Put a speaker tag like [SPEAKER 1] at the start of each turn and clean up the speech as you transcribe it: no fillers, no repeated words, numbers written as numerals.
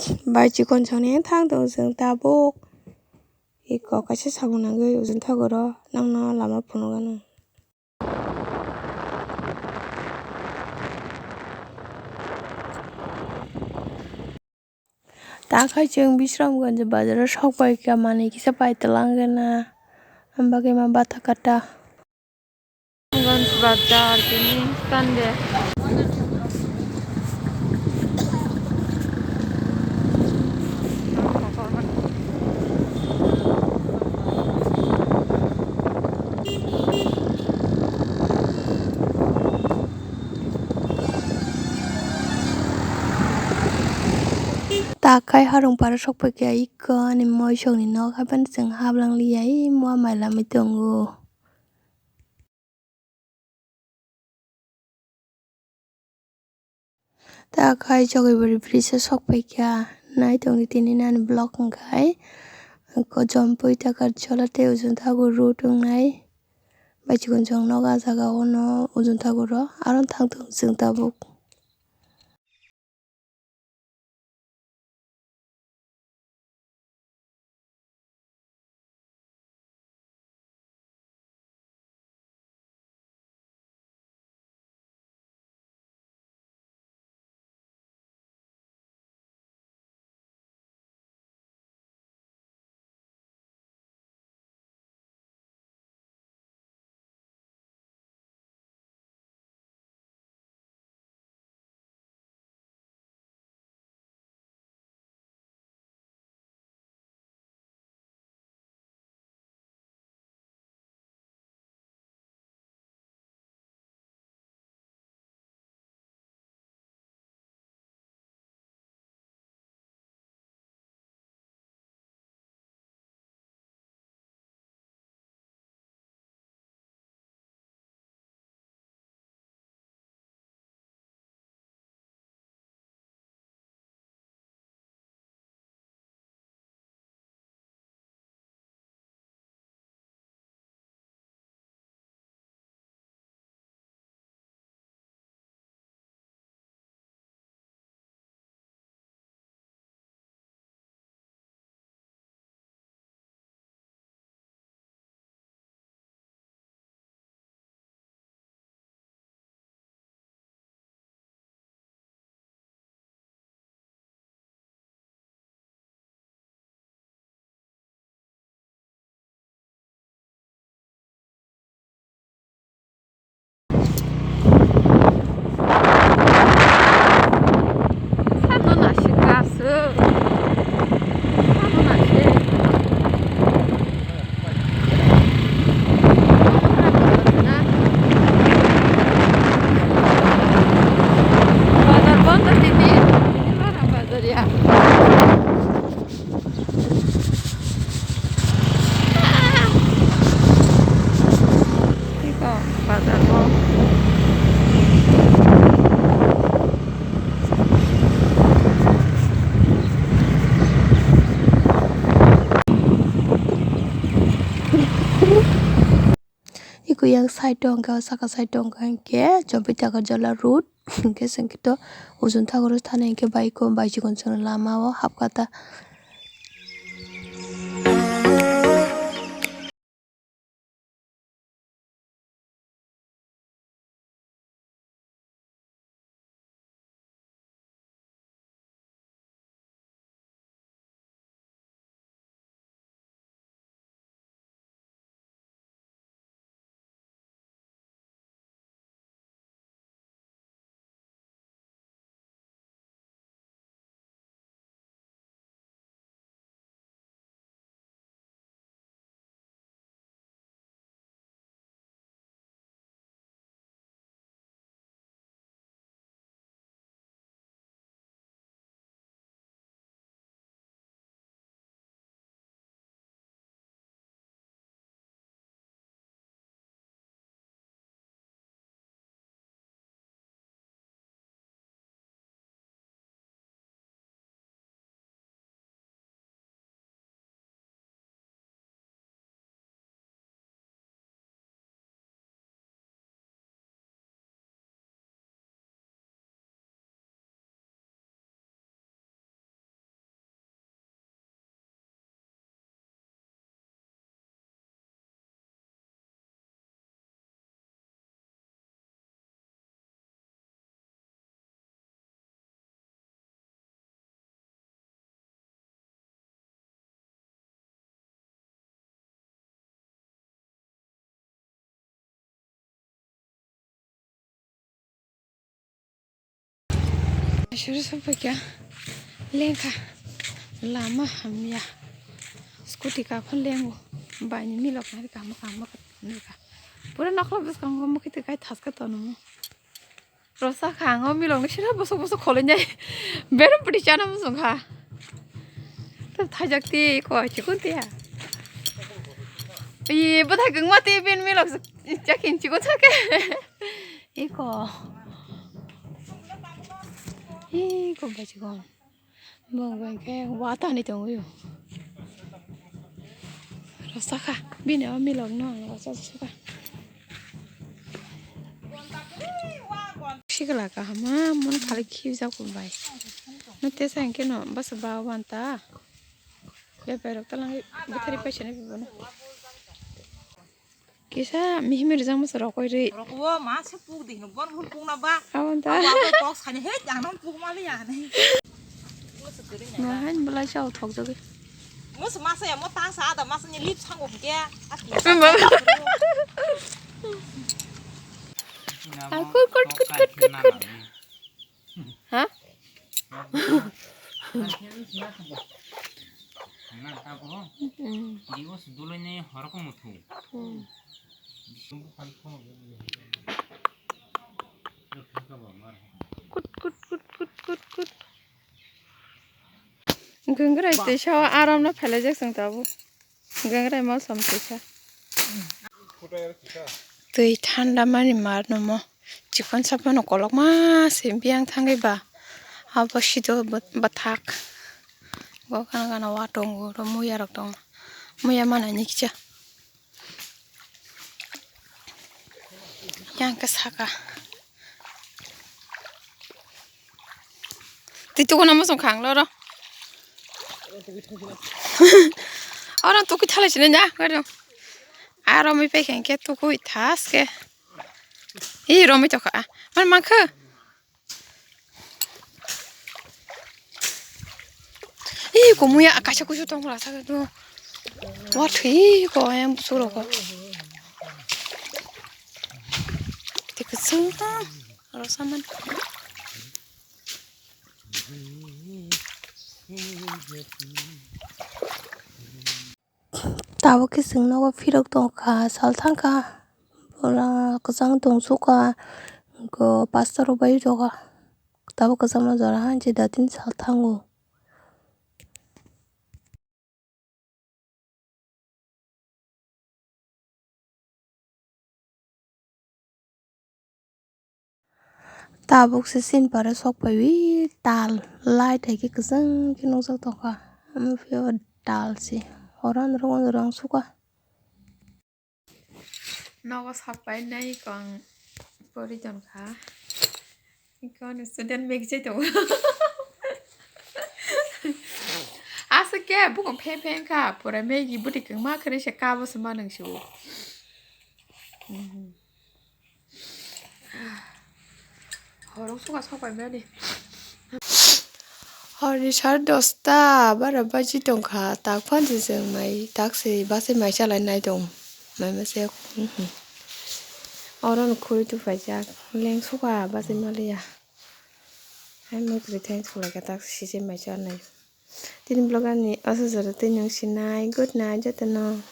[SPEAKER 1] Bai chikon chone thang tong jeng tabuk. Iko kaisa sabung nangui ujun thagoro nangno lama phunu gano. Takai jeng bisramganj bazaro sokbai ka mani kisa paitolangena ambage ma bata kata. Ganj bazar kini stande. Takai harung para sokpai kya iko ni moisong ni nok haban jeng hablang liyai mua mai lamai tongo. Takai jogai bari brisa sokpai kya nai tongni tini nani block wngkai ko jompui takarjola tei ujun thago root wngnai. Bai chikon chong nok ah jaga o no ujun thago ro aro thang tong jeng tabuk. Iku yang side dong ka saka side dong ka hingke jompui takarjola root hingke sengkito ujun thagoro thana hingke bai ko bai chikon chong lama o hapkata. Suruh sampai kia lengka lama hamya scooty ka pun lengu banyak milok nari kamu nika pura nak lebih kamu kita kai tas ka tonu rosa kango milok ni sih bosok kolenya berum pedi cana musung ha tapi tajak ti ko chikoni ya 이 보다 긍마티 빈 밀럭 자긴 치고 차게 이거 봐 지금 뭐 이게 와타니 동요 로사카 빈에 밀럭 너 로사카 시글라가 하마 문 칼이 키우자고 바이 너 대상 게노 바스 바완타 베베럭 달랑 비타리 패션에 비보나 Kisah mihmir jang mas rokoi re.
[SPEAKER 2] Rokoi mas sepuk di nubuan pung na ba.
[SPEAKER 1] Awan ta.
[SPEAKER 2] Awan box hanya het yang nam pung mali ya nih.
[SPEAKER 1] Ngahan belai jauh thok jogi.
[SPEAKER 2] Mus masa ya mau tang sa ada masanya lip sanggup dia.
[SPEAKER 1] Kut. Hah?
[SPEAKER 3] Nah, tahu. Jadi was dulu ini harus mutu.
[SPEAKER 1] Kut. Gwngrai twisa aram na phele jak sang tabu. Gwngrai mau sam twisa. Tui thanda mani mar no mo. Chikon sapa no kolok ma sembiang thangai ba. Apa sido bathak. Gua kana watong go muya rok tong. Muya mana ni kicha. Yang kesaka. Titu ko namasong khang lo ro. Orang tu kita lagi nih ya, kau Aromi pengen ke tu kui tas ke. Ih, romi tu kah? Mana mak? Ih, kau muya akasih aku sudah merasa tu. Wah, ih, kau yang busuk kau. Tiket semua, harus aman. Tahu kisah nawa firok tongka saltangka, orang kesang tongsuka, go pastor obai juga. Tahu kesang nazaran jadi datin saltangu. Tahu sesin pada sok bayi tal, light lagi kesang kino sok tongka, ambil tal sih. Orang suka. Nawa sampai naik kang porijon ka. Ikon student make itu. Asal ke bukan pen ka, pura make ibu di keng mak kena sekaba semua nang syu. Orang suka sampai mana? Hari Sabtu dosta, bara baji dong ka, tak pun sih mai taksi basi mai jalan naik dong, mai masih. Orang kuri tu fajak, leng suka basi Malaysia. Hai mau pretend suka kata taksi mai jalan naik. Tin blogan ni asal zara tin yang sinai good na aja tenang.